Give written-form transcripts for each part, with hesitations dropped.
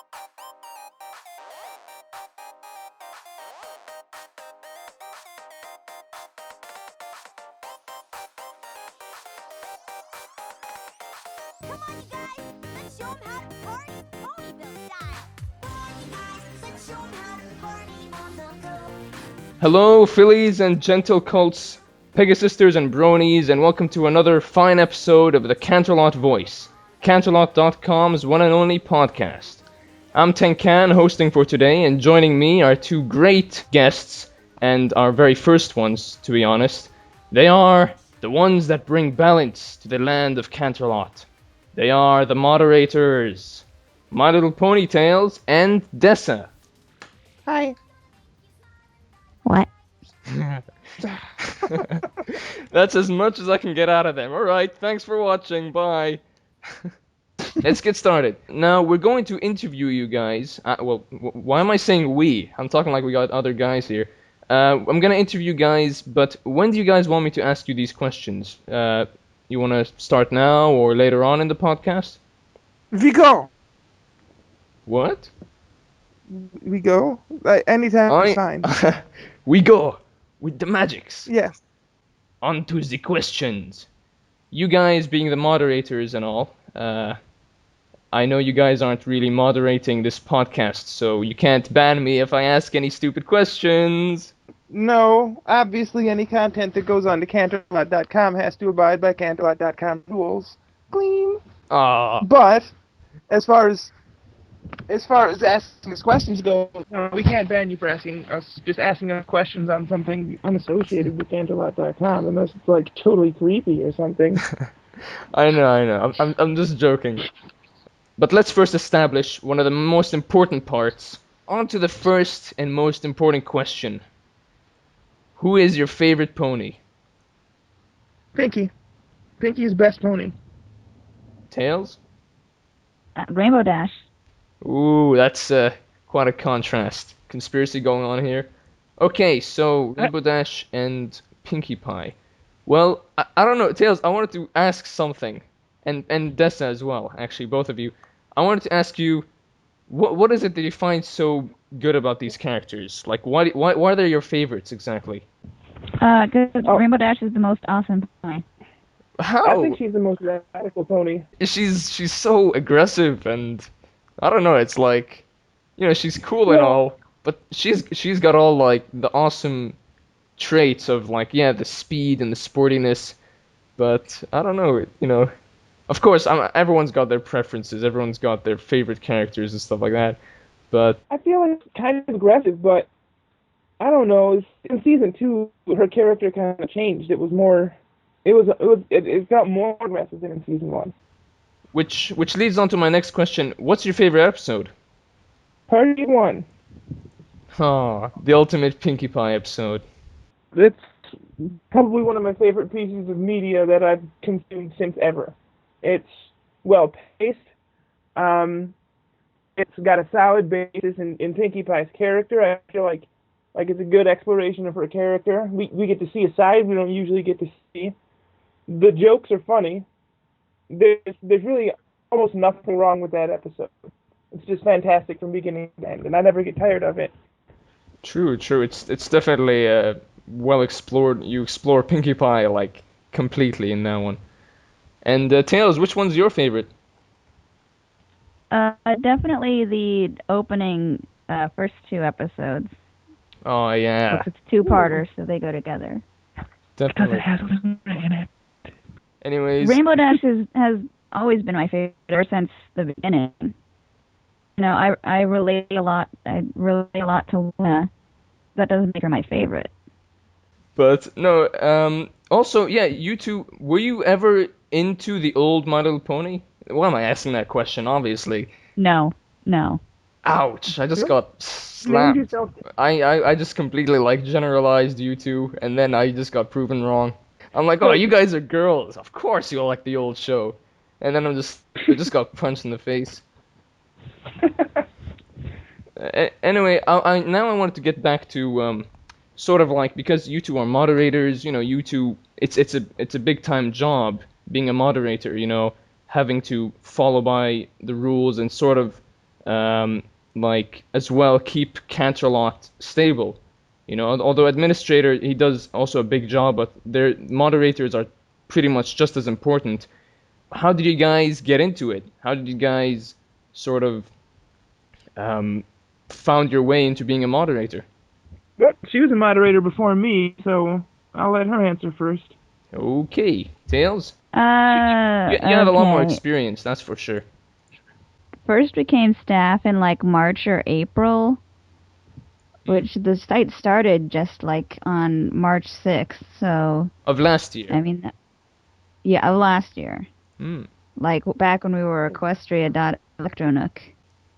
Come on, you guys, let's show 'em how to party ponyville style. Come on, you guys, let's show 'em how to party on the go. Hello, fillies and gentle colts, Pegasisters and bronies, and welcome to another fine episode of the Canterlot Voice, Canterlot.com's one and only podcast. I'm Tenkan, hosting for today, and joining me are two great guests, and our very first ones, to be honest. They are the ones that bring balance to the land of Canterlot. They are the Moderators, MyLittlePonyTales and Dessa. Hi. What? That's as much as I can get out of them. Alright, thanks for watching, bye. Let's get started. Now, we're going to interview you guys. Why am I saying we? I'm talking like we got other guys here. I'm gonna interview you guys, but when do you guys want me to ask you these questions? You wanna start now or later on in the podcast? We go. What? We go. Anytime is fine. We go with the magics. Yes. On to the questions. You guys being the moderators and all, I know you guys aren't really moderating this podcast, so you can't ban me if I ask any stupid questions. No, obviously any content that goes on to Canterlot.com has to abide by Canterlot.com rules. Clean. But as far as asking us questions go, we can't ban you for asking us questions on something unassociated with Canterlot.com unless it's like totally creepy or something. I know. I'm just joking. But let's first establish one of the most important parts. On to the first and most important question. Who is your favorite pony? Pinky. Pinky is best pony. Tails? Rainbow Dash. Ooh, that's quite a contrast. Conspiracy going on here. Okay, so Rainbow Dash and Pinkie Pie. Well, I don't know, Tails, I wanted to ask something. And Dessa as well, actually, both of you. I wanted to ask you, what is it that you find so good about these characters? Like, why are they your favorites, exactly? Because Rainbow Dash is the most awesome pony. How? I think she's the most radical pony. She's so aggressive, and I don't know, it's like, you know, she's cool and all, but she's got all, like, the awesome traits of, like, yeah, the speed and the sportiness, but I don't know, you know. Of course, everyone's got their preferences, everyone's got their favorite characters and stuff like that, but... I feel like it's kind of aggressive, but I don't know. In season 2, her character kind of changed. It was more... It felt more aggressive than in season 1. Which leads on to my next question. What's your favorite episode? Party 1. Oh, the ultimate Pinkie Pie episode. It's probably one of my favorite pieces of media that I've consumed since ever. It's well-paced. It's got a solid basis in Pinkie Pie's character. I feel like it's a good exploration of her character. We get to see a side we don't usually get to see. The jokes are funny. There's really almost nothing wrong with that episode. It's just fantastic from beginning to end, and I never get tired of it. True. It's definitely well explored. You explore Pinkie Pie like completely in that one. And Tails, which one's your favorite? Definitely the opening first 2 episodes. Oh yeah. Because it's 2-parters, so they go together. Definitely. Because it has Luna in it. Anyways. Rainbow Dash has always been my favorite ever since the beginning. You know, I relate a lot. I relate a lot to Luna. That doesn't make her my favorite. But no. Also, yeah. You two. Were you ever into the old My Little Pony? Why am I asking that question? Obviously. No. Ouch! I just got slapped. I just completely like generalized you two, and then I just got proven wrong. I'm like, oh, you guys are girls. Of course you'll like the old show. And then I just got punched in the face. Anyway, now I wanted to get back to sort of like, because you two are moderators, you know, you two, it's a big time job being a moderator, you know, having to follow by the rules and sort of like as well keep Canterlot stable. You know, although administrator he does also a big job, but their moderators are pretty much just as important. How did you guys get into it? How did you guys sort of found your way into being a moderator? Well, she was a moderator before me, so I'll let her answer first. Okay, Tails. You have a lot more Okay. experience, that's for sure. First became staff in like March or April, which the site started just like on March 6th. So Of last year. I mean, yeah, of last year. Hmm. Like back when we were Equestria.electronook.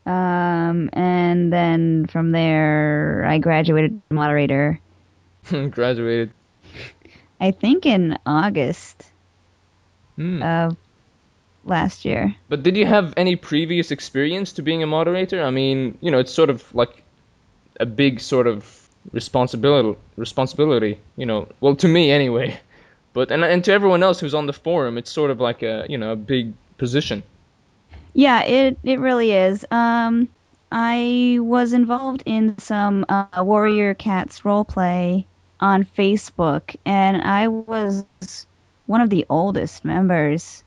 And then from there, I graduated moderator. Graduated. I think in August Hmm. of last year. But did you have any previous experience to being a moderator? I mean, you know, it's sort of like a big sort of responsibility, you know. Well, to me anyway. But and to everyone else who's on the forum, it's sort of like a, you know, a big position. Yeah, it really is. I was involved in some Warrior Cats roleplay on Facebook, and I was one of the oldest members.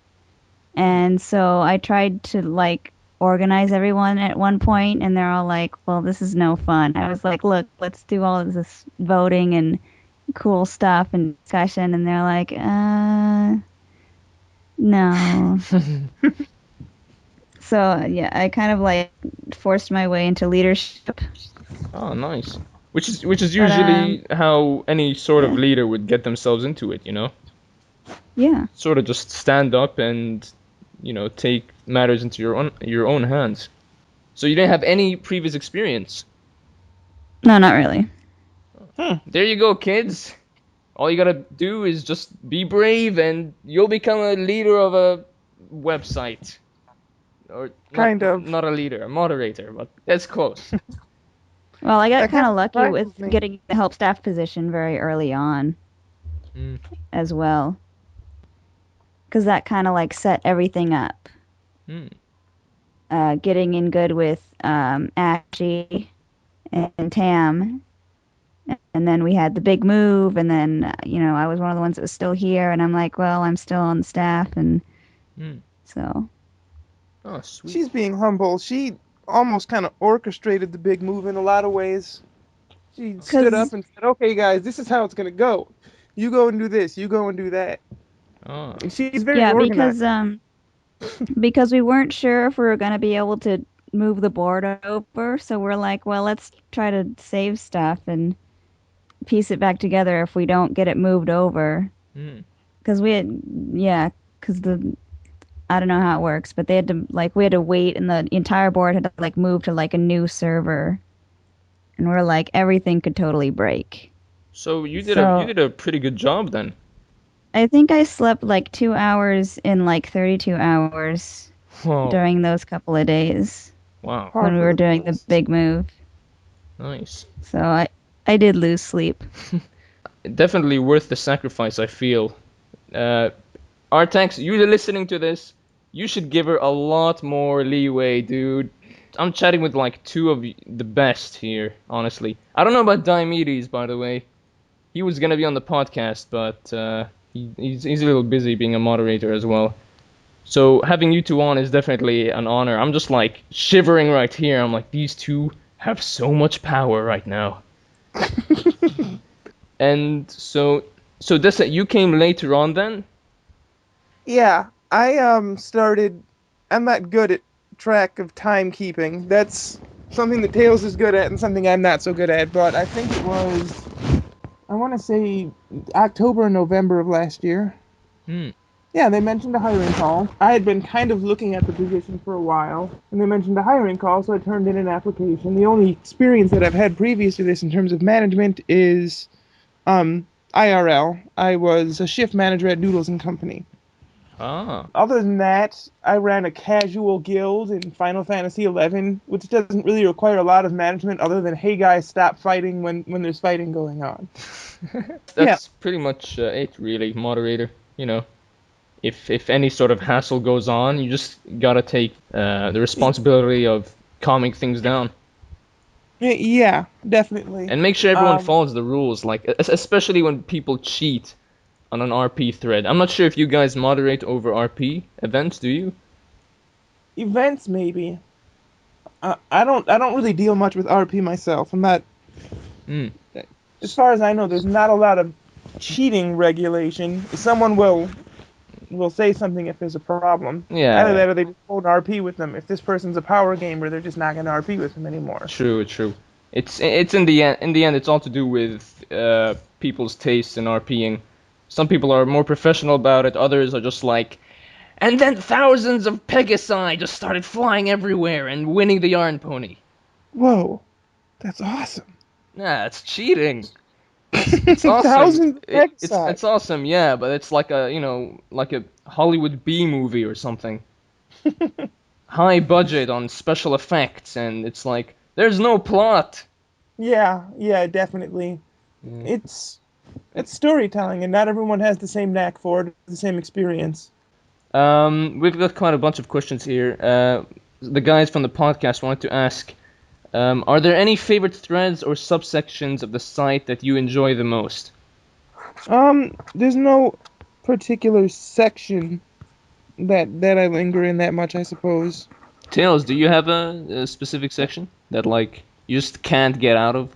And so I tried to like organize everyone at one point, and they're all like, "Well, this is no fun." I was like, "Look, let's do all of this voting and cool stuff and discussion," and they're like, no." So yeah, I kind of like forced my way into leadership. Oh, nice. Which is But usually how any sort of yeah, leader would get themselves into it, you know? yeah. Sort of just stand up and, you know, take matters into your own hands. So you didn't have any previous experience. No, not really. There you go, kids. All you gotta do is just be brave, and you'll become a leader of a website, or not Kind of. not a leader, a moderator, but that's close. Well, I got That kind kind of of lucky with surprises me. getting the help staff position very early on Mm. as well, because that kind of like set everything up. Mm. Getting in good with Ashley and Tam, and then we had the big move, and then I was one of the ones that was still here, and I'm like, well, I'm still on the staff, and Mm. so Oh, sweet. She's being humble. She almost kind of orchestrated the big move in a lot of ways. She stood because up and said, "Okay, guys, this is how it's gonna go. You go and do this. You go and do that." Ah. And she's very yeah, organized. because we weren't sure if we were going to be able to move the board over, so we're like, well, let's try to save stuff and piece it back together if we don't get it moved over. Mm. Because because I don't know how it works, but they had to we had to wait, and the entire board had to like move to like a new server, and we're like, everything could totally break. So you So did a pretty good job then. I think I slept like 2 hours in like 32 hours Whoa. during those couple of days Wow. Par when we for were the doing the course. big move. Nice. So I did lose sleep. Definitely worth the sacrifice, I feel. Uh, Artax, you're listening to this. You should give her a lot more leeway, dude. I'm chatting with like two of the best here, honestly. I don't know about Diomedes, by the way. He was gonna be on the podcast, but he's a little busy being a moderator as well. So having you two on is definitely an honor. I'm just like shivering right here. I'm like, these two have so much power right now. And so Dessa, you came later on then? Yeah, I started. I'm not good at track of timekeeping. That's something that Tails is good at and something I'm not so good at. But I think it was, I want to say October and November of last year. Hmm. Yeah, they mentioned a hiring call. I had been kind of looking at the position for a while, and they mentioned a hiring call, so I turned in an application. The only experience that I've had previous to this in terms of management is IRL. I was a shift manager at Noodles and Company. Ah. Other than that, I ran a casual guild in Final Fantasy XI, which doesn't really require a lot of management other than, hey guys, stop fighting when there's fighting going on. Yeah, That's pretty much it, really, moderator. You know, if any sort of hassle goes on, you just gotta take the responsibility of calming things down. Yeah, definitely. And make sure everyone follows the rules, like especially when people cheat on an RP thread. I'm not sure if you guys moderate over RP events, do you? Events maybe. I don't really deal much with RP myself. I'm not. Hmm. As far as I know, there's not a lot of cheating regulation. Someone will say something if there's a problem. Either Yeah, that or they just won't RP with them. If this person's a power gamer, they're just not going to RP with them anymore. true. It's in the end it's all to do with people's tastes in RPing. Some people are more professional about it, others are just like, and then thousands of Pegasi just started flying everywhere and winning the Yarn Pony. Whoa, that's awesome. Nah, it's cheating. It's awesome. Thousands of It's exile. awesome, yeah, but it's like like a Hollywood B movie or something. High budget on special effects, and it's like there's no plot. Yeah, definitely. Yeah. It's storytelling, and not everyone has the same knack for it, the same experience. We've got quite a bunch of questions here. The guys from the podcast wanted to ask, are there any favorite threads or subsections of the site that you enjoy the most? There's no particular section that I linger in that much, I suppose. Tails, do you have a specific section that like you just can't get out of?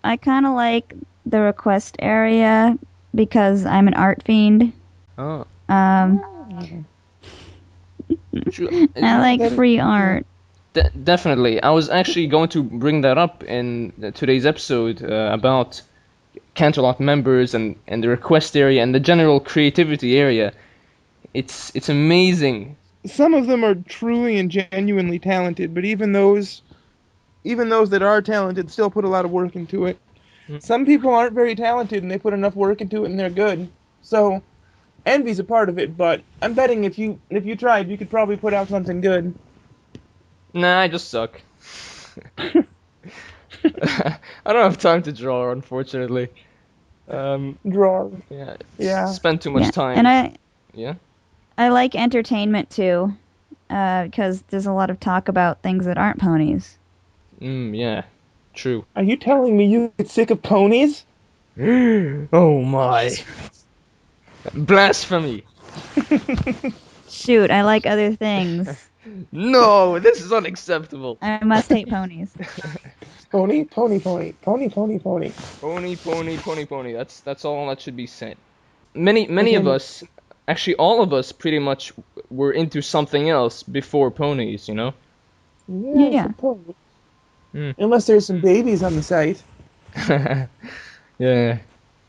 I kind of like the request area because I'm an art fiend. Oh, Um, true. I like That is free true. art. Definitely. I was actually going to bring that up in today's episode about Canterlot members and the request area and the general creativity area. It's amazing. Some of them are truly and genuinely talented, but even those that are talented still put a lot of work into it. Mm. Some people aren't very talented and they put enough work into it and they're good. So envy's a part of it, but I'm betting if you tried, you could probably put out something good. Nah, I just suck. I don't have time to draw, unfortunately. Um, Draw. yeah, Yeah. spend too much Yeah, and time. Yeah. I like entertainment too, because there's a lot of talk about things that aren't ponies. Yeah. True. Are you telling me you get sick of ponies? Oh my. Blasphemy. Shoot, I like other things. No, this is unacceptable. I must hate ponies. Pony, pony, pony, pony, pony, pony. Pony. That's all that should be said. Many of Okay. us, actually all of us, pretty much were into something else before ponies. You know. Yeah, I Yeah. suppose. Hmm. Unless there's some babies on the site. Yeah.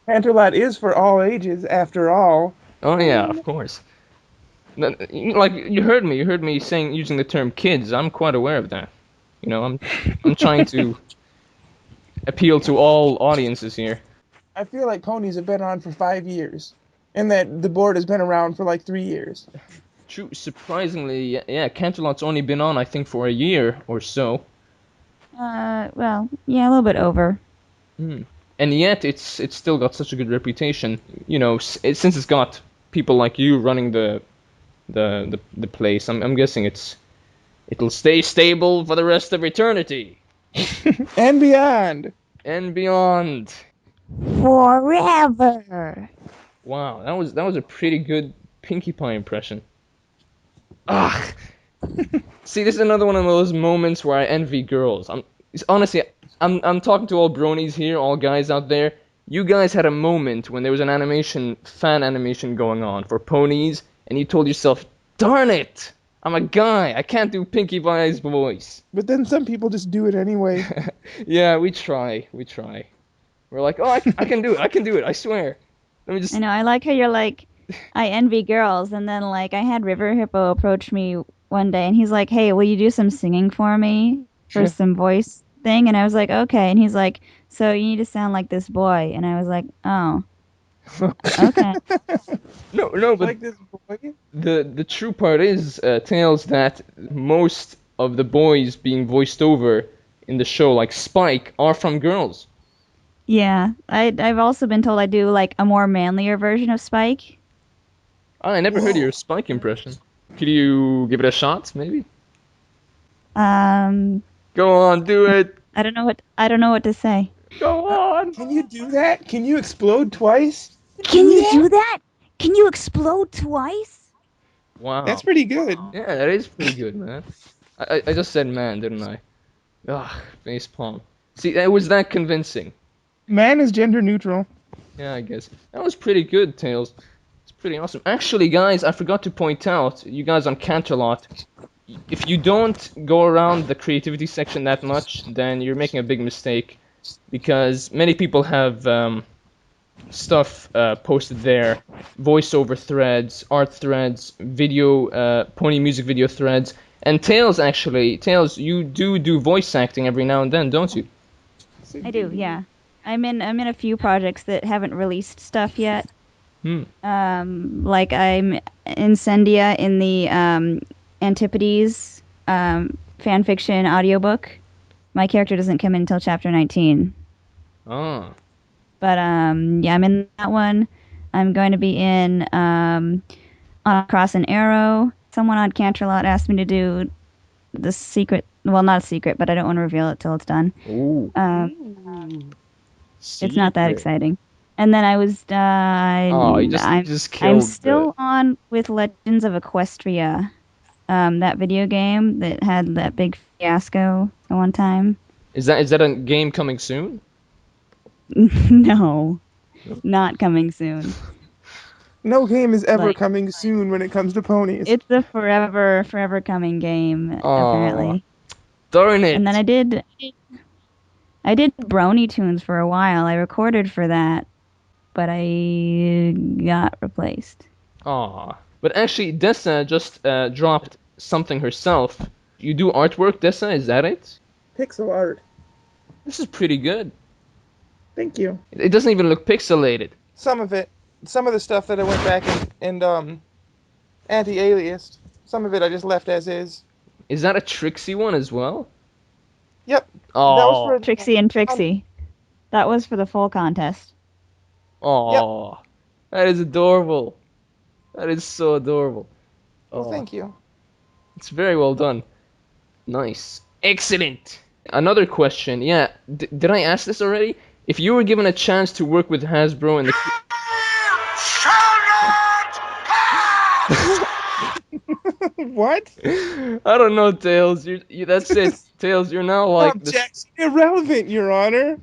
Canterlot is for all ages, after all. Oh yeah, of course. Like you heard me saying using the term kids. I'm quite aware of that. You know, I'm trying to appeal to all audiences here. I feel like ponies have been on for 5 years, and that the board has been around for like 3 years. True, surprisingly, yeah, Canterlot's only been on I think for a year or so. Well, yeah, a little bit over. And yet it's still got such a good reputation. You know, since it's got people like you running the place. I'm guessing it'll stay stable for the rest of eternity And beyond. and beyond. Forever. Wow, that was a pretty good Pinkie Pie impression. Ah, see, this is another one of those moments where I envy girls. Honestly, I'm talking to all bronies here, all guys out there. You guys had a moment when there was an fan animation going on for ponies, and you told yourself, "Darn it, I'm a guy. I can't do Pinkie Pie's voice." But then some people just do it anyway. Yeah, we try. We're like, "Oh, I can do it. I can do it. I swear." Let me just. I know. I like how you're like, I envy girls, and then like I had River Hippo approach me one day, and he's like, "Hey, will you do some singing for me for some voice thing?" And I was like, "Okay." And he's like, "So you need to sound like this boy," and I was like, "Oh, okay." No, but Like this boy. the true part is, Tails, that most of the boys being voiced over in the show, like Spike, are from girls. Yeah, I've also been told I do like a more manlier version of Spike. I never heard Whoa. your Spike impression. Could you give it a shot, maybe? Go on, do it. I don't know what to say. Go on. Can you do that? Can you explode twice? Can you do that? Can you explode twice? Wow. That's pretty good. Yeah, that is pretty good, man. I just said man, didn't I? Ugh, facepalm. See, it was that convincing. Man is gender neutral. Yeah, I guess. That was pretty good, Tails. It's pretty awesome. Actually, guys, I forgot to point out, you guys on Canterlot, if you don't go around the creativity section that much, then you're making a big mistake. Because many people have stuff posted there, voiceover threads, art threads, video, pony music video threads, and Tails actually. Tails, you do voice acting every now and then, don't you? I do, yeah. I'm in a few projects that haven't released stuff yet. Like I'm Incendia in the Antipodes fan fiction audiobook. My character doesn't come in until chapter 19. Oh. But yeah, I'm in that one. I'm going to be in On Cross and Arrow. Someone on Canterlot asked me to do the secret. Well, not a secret, but I don't want to reveal it till it's done. Ooh. It's not that Secret. exciting. And then I was Oh, you just killed I'm still on with Legends of Equestria, that video game that had that big fiasco at one time. Is that a game coming soon? No, not coming soon. No game is ever Like- coming soon when it comes to ponies. It's a forever coming game, apparently. Darn it. And then I did Brony Tunes for a while. I recorded for that, but I got replaced. Aw. But actually, Dessa just dropped something herself. You do artwork, Dessa? Is that it? Pixel art. This is pretty good. Thank you. It doesn't even look pixelated. Some of it. Some of the stuff that I went back and anti-aliased. Some of it I just left as is. Is that a Trixie one as well? Yep. Oh. That was for Trixie and Trixie. That was for the full contest. Oh. That is adorable. That is so adorable. Well, thank you. It's very well done. Nice. Excellent. Another question. Yeah, did I ask this already? If you were given a chance to work with Hasbro in the... What? I don't know, Tails. That's it. Tails, you're now like... Objection irrelevant, Your Honor.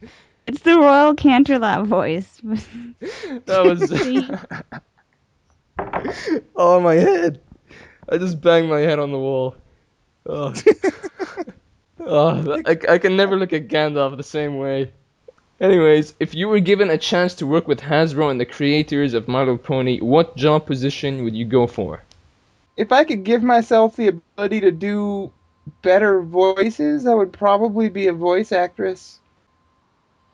It's the Royal Canterlot voice. That was... Oh, my head. I just banged my head on the wall. Oh. I can never look at Gandalf the same way. Anyways, if you were given a chance to work with Hasbro and the creators of My Little Pony, what job position would you go for? If I could give myself the ability to do better voices, I would probably be a voice actress.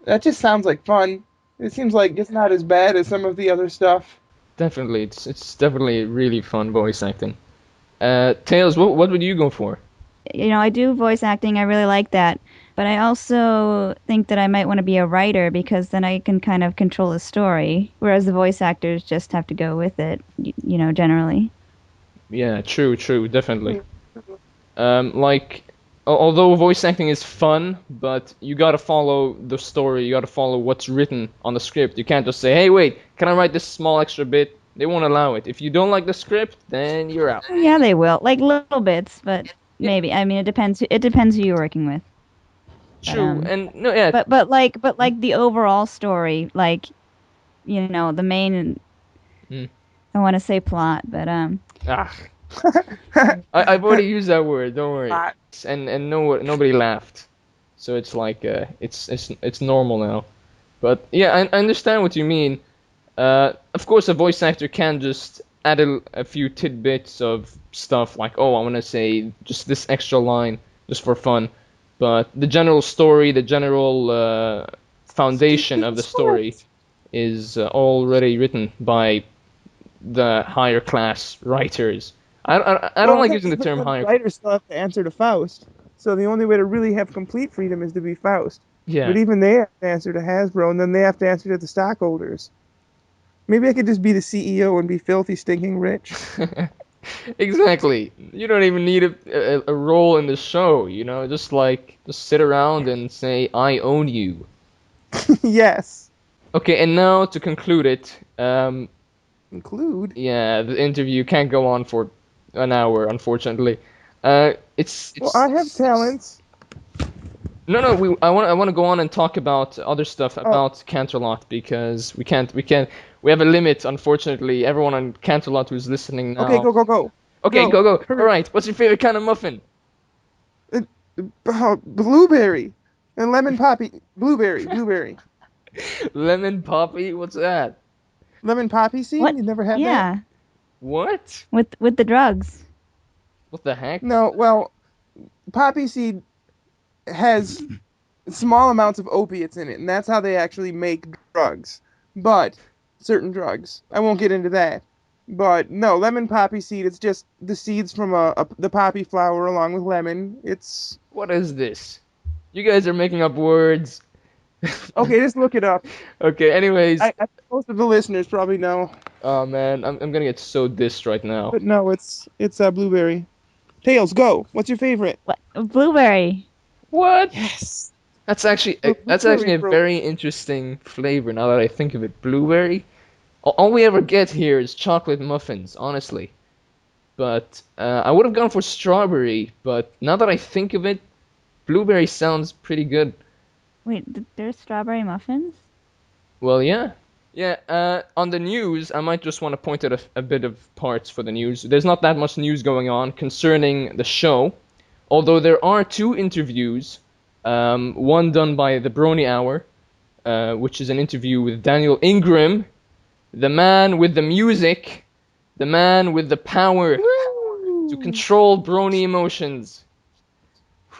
That just sounds like fun. It seems like it's not as bad as some of the other stuff. Definitely, it's definitely really fun voice acting. Tails, what would you go for? You know, I do voice acting. I really like that. But I also think that I might want to be a writer because then I can kind of control the story, whereas the voice actors just have to go with it, you know, generally. Yeah, true, definitely. Although voice acting is fun, but you gotta follow the story, you gotta follow what's written on the script. You can't just say, hey, wait, can I write this small extra bit? They won't allow it. If you don't like the script, then you're out. Yeah, they will. Like little bits, but maybe. I mean, it depends. It depends who you're working with. True, and no, yeah. But like the overall story, like, you know, the main. I want to say plot, but I've already used that word. Don't worry. And nobody laughed, so it's like it's normal now. But yeah, I understand what you mean. Of course, a voice actor can just add a few tidbits of stuff like, oh, I want to say just this extra line just for fun. But the general story, the general foundation of the story is already written by the higher class writers. I don't like using the term higher. Writers still have to answer to Faust, so the only way to really have complete freedom is to be Faust. Yeah. But even they have to answer to Hasbro, and then they have to answer to the stockholders. Maybe I could just be the CEO and be filthy, stinking rich. Exactly. You don't even need a role in the show, just sit around and say, I own you. Yes. Okay, and now to conclude it, Include. yeah, the interview can't go on for an hour, unfortunately. It's Well, I have talents. no. I want to go on and talk about other stuff Oh, about Canterlot because we have a limit, unfortunately. Everyone on Canterlot who's listening okay, now. go, go, go. Okay, Go. go. All Hurry. right. What's your favorite kind of muffin? Uh, blueberry. And lemon poppy. Blueberry. Lemon poppy? What's that? Lemon poppy seed? What? You never had that? Yeah, What? with the drugs. What the heck? No, well, poppy seed has small amounts of opiates in it, and that's how they actually make drugs. But certain drugs. I won't get into that. But no, lemon poppy seed, it's just the seeds from the poppy flower along with lemon. It's What is this? You guys are making up words. okay, just look it up. Okay, anyways. I most of the listeners probably know. Oh man, I'm gonna get so dissed right now. But no, it's blueberry. Tails, go. What's your favorite? What? Blueberry. What? Yes. That's actually Blueberry, a bro. very interesting flavor now that I think of it. Blueberry? All we ever get here is chocolate muffins, honestly. But I would have gone for strawberry, but now that I think of it, blueberry sounds pretty good. Wait, there's strawberry muffins? Well, yeah. Yeah, on the news, I might just want to point out a bit of parts for the news. There's not that much news going on concerning the show, although there are two interviews. One done by the Brony Hour, which is an interview with Daniel Ingram, the man with the music, the man with the power to Woo! control Brony emotions.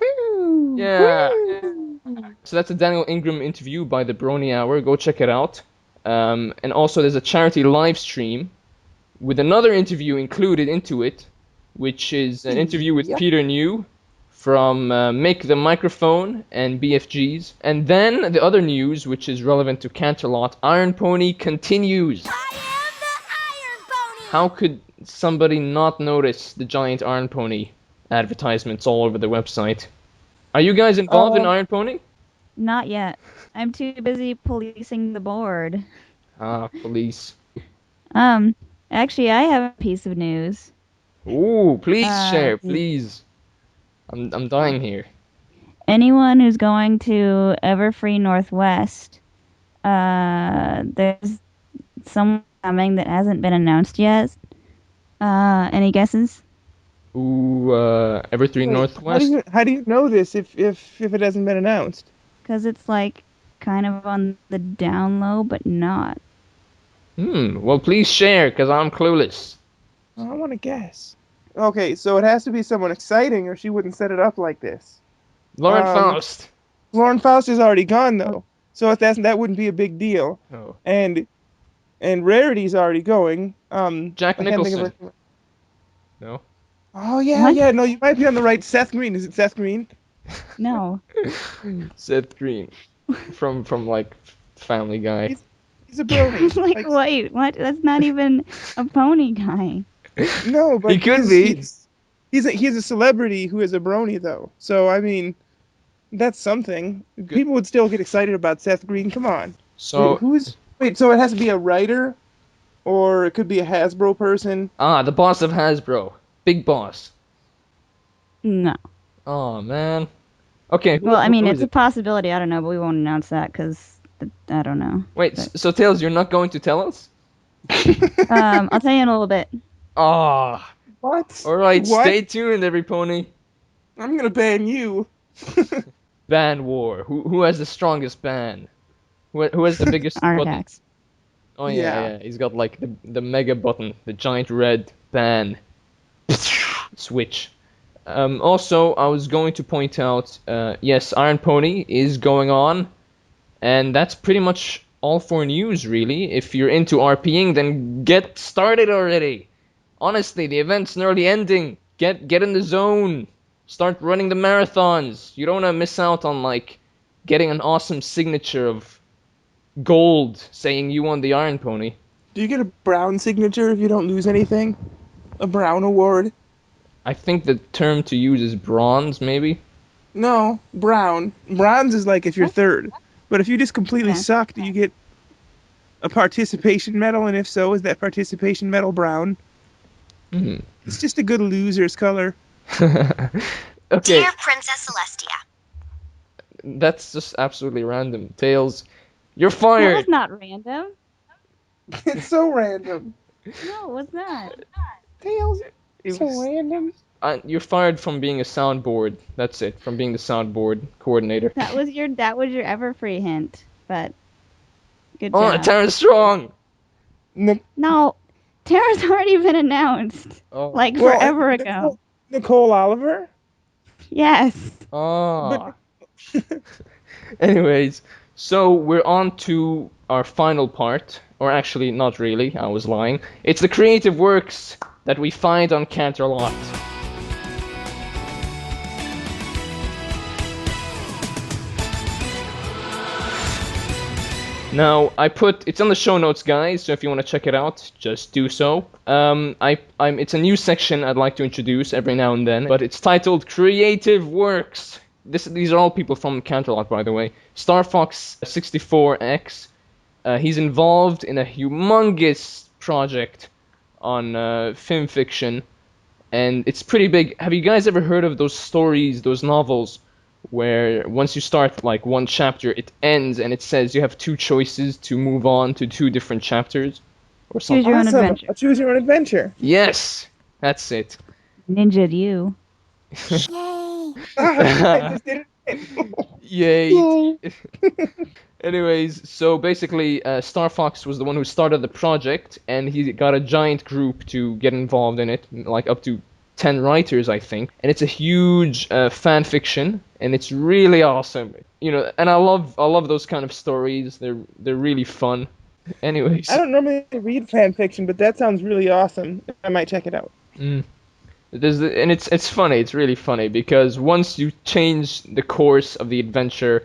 Woo! Yeah. Woo! So that's a Daniel Ingram interview by the Brony Hour. Go check it out. And also, there's a charity live stream with another interview included into it, which is an interview with Yep. Peter New from Make the Microphone and BFGs. And then the other news, which is relevant to Canterlot, Iron Pony continues. I am the Iron Pony! How could somebody not notice the giant Iron Pony advertisements all over the website? Are you guys involved in Uh, Iron Pony? Not yet. I'm too busy policing the board. Ah, police. Um, Actually, I have a piece of news. Ooh, please Uh, share, please. I'm dying here. Anyone who's going to Everfree Northwest, there's someone coming that hasn't been announced yet. Any guesses? Ooh, Evergreen wait, Northwest. how do you know this if it hasn't been announced? Because it's like kind of on the down low, but not. Well, please share, cause I'm clueless. I want to guess. Okay, so it has to be someone exciting, or she wouldn't set it up like this. Lauren Um, Faust. Lauren Faust is already gone though, so if that wouldn't be a big deal. Oh, And Rarity's already going. Jack I can't think of Nicholson. her. No. Oh yeah, What? yeah. No, you might be on the right. Seth Green. Is it Seth Green? No. Seth Green, from like Family Guy. He's a brony. Like, wait, what? That's not even a pony guy. No, but He could be. he's a celebrity who is a brony though. So I mean, that's something. People would still get excited about Seth Green. Come on. So, Wait, so it has to be a writer, or it could be a Hasbro person. the boss of Hasbro, Big Boss. No. Oh man. Okay. Well, I mean, who it's is a it? possibility. I don't know, but we won't announce that because I don't know. Wait. But, So Tails, you're not going to tell us? I'll tell you in a little bit. Ah. What? All right. What? Stay tuned, every pony. I'm gonna ban you. Ban war. Who has the strongest ban? Who has the biggest button? Artifacts. Oh yeah, Yeah. yeah. He's got like the mega button, the giant red ban. Switch. Also, I was going to point out, yes, Iron Pony is going on, and that's pretty much all for news, really. If you're into RPing, then get started already. Honestly, the event's nearly ending. Get in the zone. Start running the marathons. You don't want to miss out on like getting an awesome signature of gold saying you won the Iron Pony. Do you get a brown signature if you don't lose anything? A brown award. I think the term to use is bronze, maybe? No, brown. Bronze is like if you're What? third. But if you just completely Okay. suck, do you get a participation medal? And if so, is that participation medal brown? Hmm. It's just a good loser's color. Okay, Dear Princess Celestia. that's just absolutely random. Tails, you're That fired! was not random. It's so random. No, it was not. Tails, It so was- random. You're fired from being a soundboard. That's it, from being the soundboard coordinator. That was your Everfree hint. But good Oh, job. Tara's strong! No, Tara's already been announced. Oh. Like Well, forever ago. Nicole Oliver? Yes. Ah. Anyways, so we're on to our final part, or actually not really, I was lying. It's the creative works that we find on Canterlot. Now, it's on the show notes, guys, so if you want to check it out, just do so. It's a new section I'd like to introduce every now and then, but it's titled Creative Works. These are all people from Canterlot, by the way. StarFox64X, he's involved in a humongous project on film fiction, and it's pretty big. Have you guys ever heard of those stories, those novels, where once you start like one chapter, it ends and it says you have two choices to move on to two different chapters, or Choose something? your own Awesome. adventure. A choose your own adventure. Yes, that's it. Ninja'd you. Yay. I just did it. Yay. Anyways, so basically, Star Fox was the one who started the project, and he got a giant group to get involved in it, like up to 10 writers, I think. And it's a huge fan fiction, and it's really awesome. You know, and I love those kind of stories. They're really fun. Anyways, I don't normally read fan fiction, but that sounds really awesome. I might check it out. and it's funny. It's really funny because once you change the course of the adventure,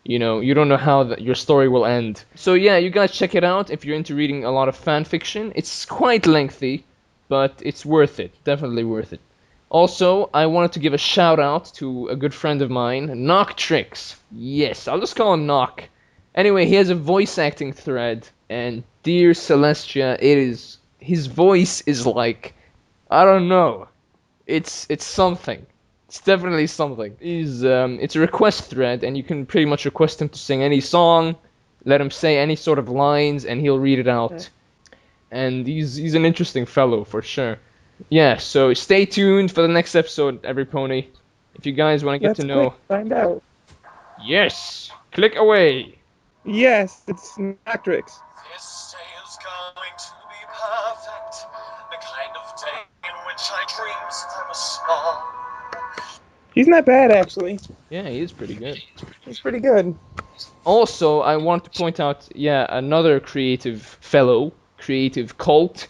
you know, you don't know how your story will end. So yeah, you guys check it out if you're into reading a lot of fan fiction. It's quite lengthy, but it's worth it. Definitely worth it. Also, I wanted to give a shout out to a good friend of mine, Knock Tricks. Yes, I'll just call him Knock. Anyway, he has a voice acting thread, and dear Celestia, his voice is like, I don't know. It's something. It's definitely something. It's a request thread, and you can pretty much request him to sing any song, let him say any sort of lines, and he'll read it out. And he's an interesting fellow for sure. Yeah, so stay tuned for the next episode, every pony. If you guys want to get Let's to know, find out. yes, click away. Yes, it's Actrix. This day is going to be perfect. The kind of day in which I dreamed since I was small. He's not bad, actually. Yeah, he is pretty good. He's pretty good. Also, I want to point out, another creative fellow, creative cult,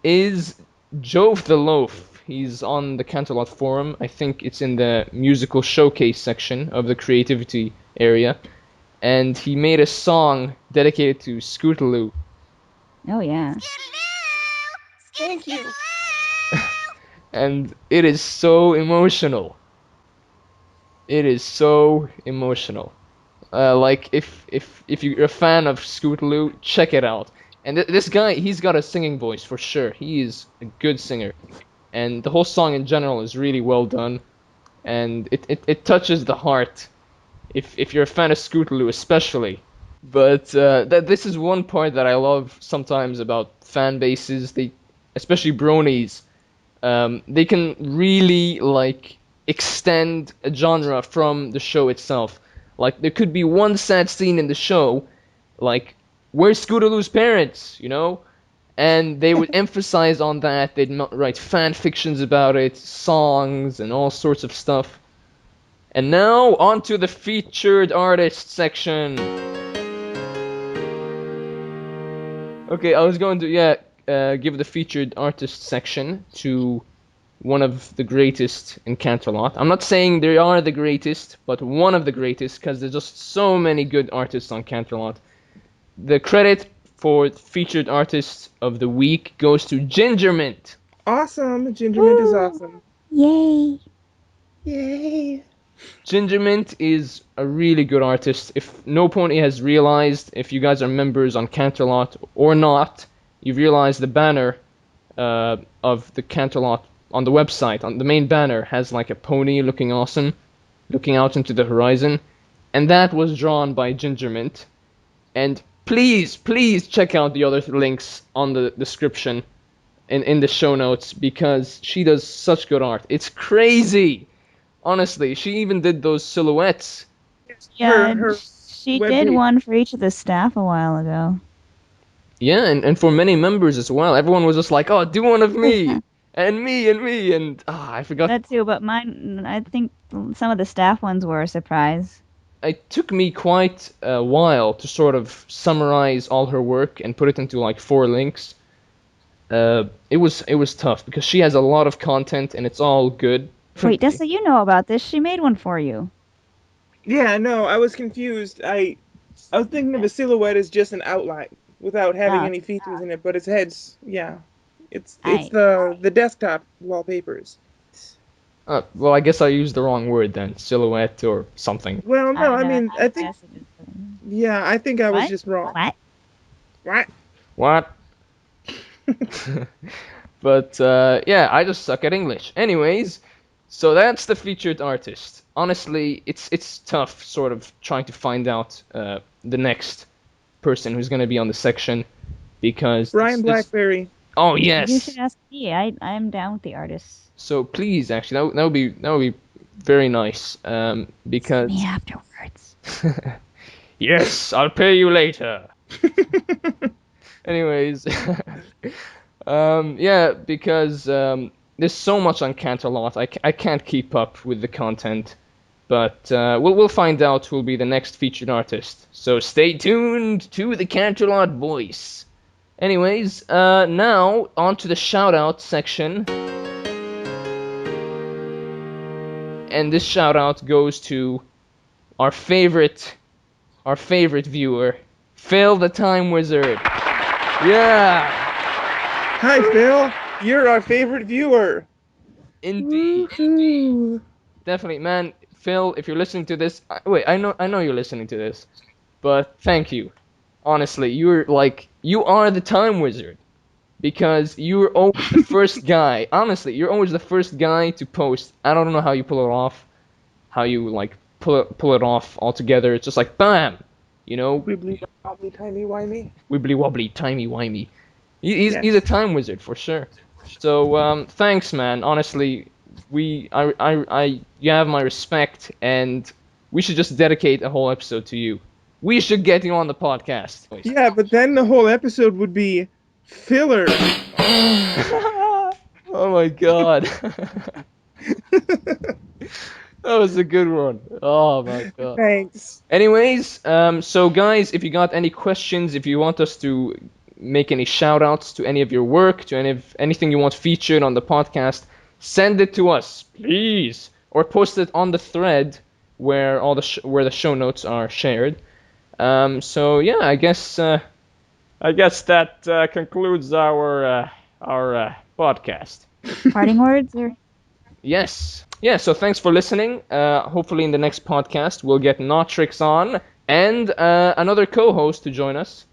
is Jove the Loaf. He's on the Canterlot forum. I think it's in the musical showcase section of the creativity area. And he made a song dedicated to Scootaloo. Oh yeah. Thank you. And it is so emotional. It is so emotional. Like if you're a fan of Scootaloo, check it out. And this guy, he's got a singing voice for sure. He is a good singer, and the whole song in general is really well done, and it touches the heart. If you're a fan of Scootaloo, especially. But this is one part that I love sometimes about fan bases. Especially bronies, they can really like extend a genre from the show itself. Like there could be one sad scene in the show, like where's Scootaloo's parents, you know, and they would emphasize on that. They'd write fan fictions about it, songs, and all sorts of stuff. And now on to the featured artist section. Okay, I was going to give the featured artist section to one of the greatest in Canterlot. I'm not saying they are the greatest, but one of the greatest, because there's just so many good artists on Canterlot. The credit for featured artist of the week goes to Gingermint. Awesome. Gingermint is awesome. Yay! Yay. Gingermint is a really good artist. If No Pony has realized, if you guys are members on Canterlot or not, you've realized the banner of the Canterlot on the website, on the main banner, has like a pony looking awesome, looking out into the horizon. And that was drawn by Gingermint. And please check out the other links on the description in the show notes, because she does such good art. It's crazy. Honestly, she even did those silhouettes. Yeah, Her she webpage. did one for each of the staff a while ago. Yeah, and for many members as well. Everyone was just like, oh, do one of me. And me, and I forgot. That too, but mine, I think some of the staff ones were a surprise. It took me quite a while to sort of summarize all her work and put it into like 4 links. It was tough because she has a lot of content and it's all good. Wait, Dessa, you know about this. She made one for you. Yeah, no, I was confused. I was thinking of a silhouette as just an outline without having Oh. any features in it, but its heads, yeah. It's Aye. the desktop wallpapers. Well, I guess I used the wrong word then, silhouette or something. Well, no, I know, mean, I think, Dessa did that. yeah, I think I was What? just wrong. What? What? What? But yeah, I just suck at English. Anyways, so that's the featured artist. Honestly, it's tough sort of trying to find out the next person who's gonna be on the section, because Brian it's- Blackberry. Oh You yes. should ask me. I'm down with the artists. So please, actually, that would be very nice. Because Me afterwards. yes, I'll pay you later. Anyways, yeah, because there's so much on Canterlot, I can't keep up with the content, but we'll find out who'll be the next featured artist. So stay tuned to the Canterlot voice. Anyways, now on to the shout out section. And this shout out goes to our favorite viewer, Phil the Time Wizard. Yeah, Hi, Phil. You're our favorite viewer. indeed, Woohoo. definitely, man. Phil, if you're listening to this, wait, I know you're listening to this, but thank you. Honestly, you are the Time Wizard, because you're always the first guy. Honestly, you're always the first guy to post. I don't know how you pull it off, how you like pull it off altogether. It's just like bam, you know, Wibbly wobbly timey wimey. wibbly wobbly, timey wimey. He's Yes. he's a time wizard for sure. So thanks, man. Honestly, you have my respect, and we should just dedicate a whole episode to you. We should get you on the podcast. Yeah, but then the whole episode would be filler. Oh my god. That was a good one. Oh my god. Thanks. Anyways, so guys, if you got any questions, if you want us to make any shout outs to any of your work, to anything you want featured on the podcast, send it to us, please, or post it on the thread where all where the show notes are shared. So yeah, I guess that concludes our podcast. Parting words or? Yes. Yeah, so thanks for listening. Hopefully in the next podcast we'll get Notrix on and another co-host to join us.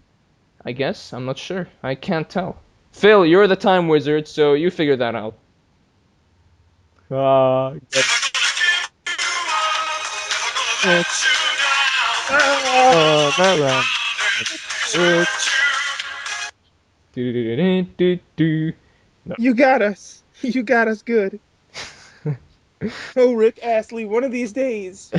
I guess. I'm not sure. I can't tell. Phil, you're the time wizard, so you figure that out. You got us. You got us good. Oh, Rick Astley, one of these days.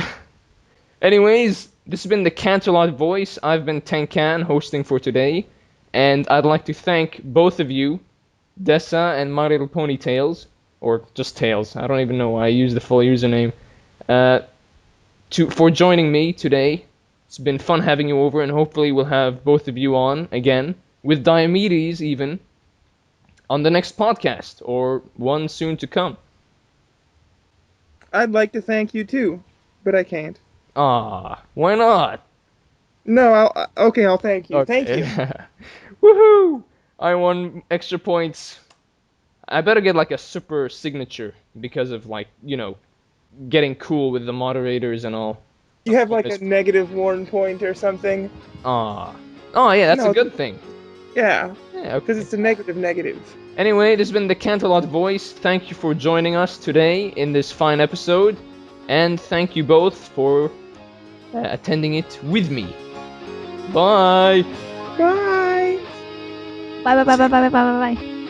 Anyways, this has been the Canterlot Voice. I've been Tenkan, hosting for today. And I'd like to thank both of you, Dessa and MyLittlePonyTales, or just Tails. I don't even know why I use the full username. For joining me today. It's been fun having you over, and hopefully we'll have both of you on again, with Diomedes even, on the next podcast, or one soon to come. I'd like to thank you too, but I can't. Ah, why not? No, I'll thank you. Thank Okay. you. Woohoo! I won extra points. I better get like a super signature because of like, getting cool with the moderators and all. You have like a Bonus. negative 1 point or something. Ah. Oh yeah, that's a No, good thing. yeah, Yeah, because okay. it's a negative. Anyway, this has been the Canterlot Voice. Thank you for joining us today in this fine episode. And thank you both for attending it with me. Bye! Bye. Bye bye bye bye bye bye bye bye.